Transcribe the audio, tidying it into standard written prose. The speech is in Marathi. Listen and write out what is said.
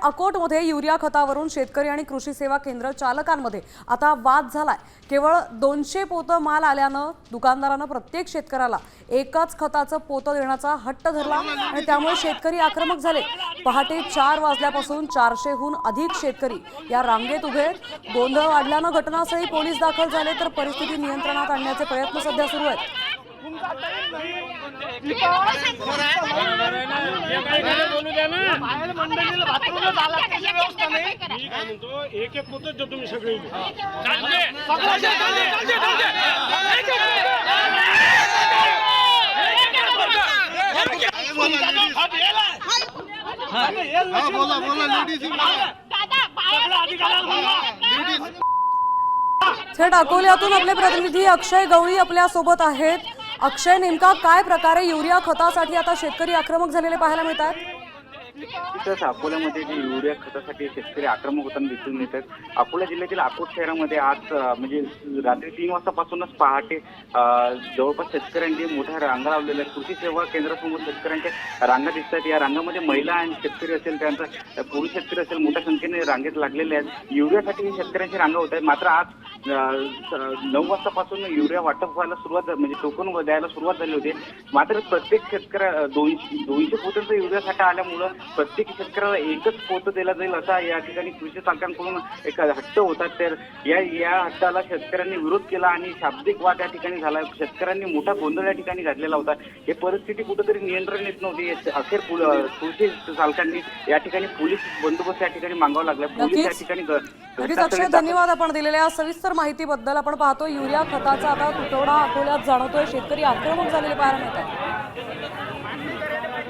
अकोटमध्ये युरिया खतावरून शेतकरी आणि कृषी सेवा केंद्र चालकांमध्ये आता वाद झालाय। केवळ 200 पोतं माल आल्यानं दुकानदारानं प्रत्येक शेतकऱ्याला एकाच खताचं पोतं देण्याचा हट्ट धरला आणि त्यामुळे शेतकरी आक्रमक झाले। पहाटे 4 वाजल्यापासून 400हून अधिक शेतकरी या रांगेत उभे आहेत। गोंधळ वाढल्यानं घटनास्थळी पोलीस दाखल झाले तर परिस्थिती नियंत्रणात आणण्याचे प्रयत्न सध्या सुरू आहेत। थेट अकोल्यातून आपले प्रतिनिधी अक्षय गवळी आपल्या सोबत आहेत। अक्षय, नेमका काय प्रकारे युरिया खतासाठी आता शेतकरी आक्रमक झालेले पाहायला मिळतात? तिथंच अकोल्यामध्ये जे युरिया खतासाठी शेतकरी आक्रमक होताना दिसून येतात। अकोला जिल्ह्यातील अकोट शहरामध्ये आज म्हणजे रात्री 3 वाजतापासूनच पहाटे जवळपास शेतकऱ्यांनी मोठ्या रांगा लावलेल्या आहेत। कृषी सेवा केंद्रासमोर शेतकऱ्यांच्या रांगा दिसतात। या रांगामध्ये महिला आणि शेतकरी असेल, त्यानंतर पुरुष शेतकरी असेल, मोठ्या संख्येने रांगेत लागलेले आहेत। युरियासाठी शेतकऱ्यांची रांगा होत आहेत। मात्र आज 9 वाजतापासून युरिया वाटप व्हायला सुरुवात, म्हणजे टोकन द्यायला सुरुवात झाली होती। मात्र प्रत्येक शेतकऱ्या 200 पोत्यांचा युरिया साठा आल्यामुळं प्रत्येक शेतकऱ्याला एकच पोतं दिला जाईल असा या ठिकाणी कृषी चालकांकडून एक हट्ट होता। तर या हट्टाला शेतकऱ्यांनी विरोध केला आणि शाब्दिक वाद या ठिकाणी झाला। शेतकऱ्यांनी मोठा गोंधळ या ठिकाणी घातलेला होता। ही परिस्थिती कुठेतरी नियंत्रण येत नव्हती। अखेर कृषी चालकांनी या ठिकाणी पोलीस बंदोबस्त या ठिकाणी मागावा लागला। पोलीस या ठिकाणी अक्षय, धन्यवाद आपण दिलेल्या सविस्तर माहितीबद्दल। आपण पाहतो युरिया खताचा आता तुटवडा अकोल्यात जाणवतोय, शेतकरी आक्रमक झालेले पाहायला मिळतात।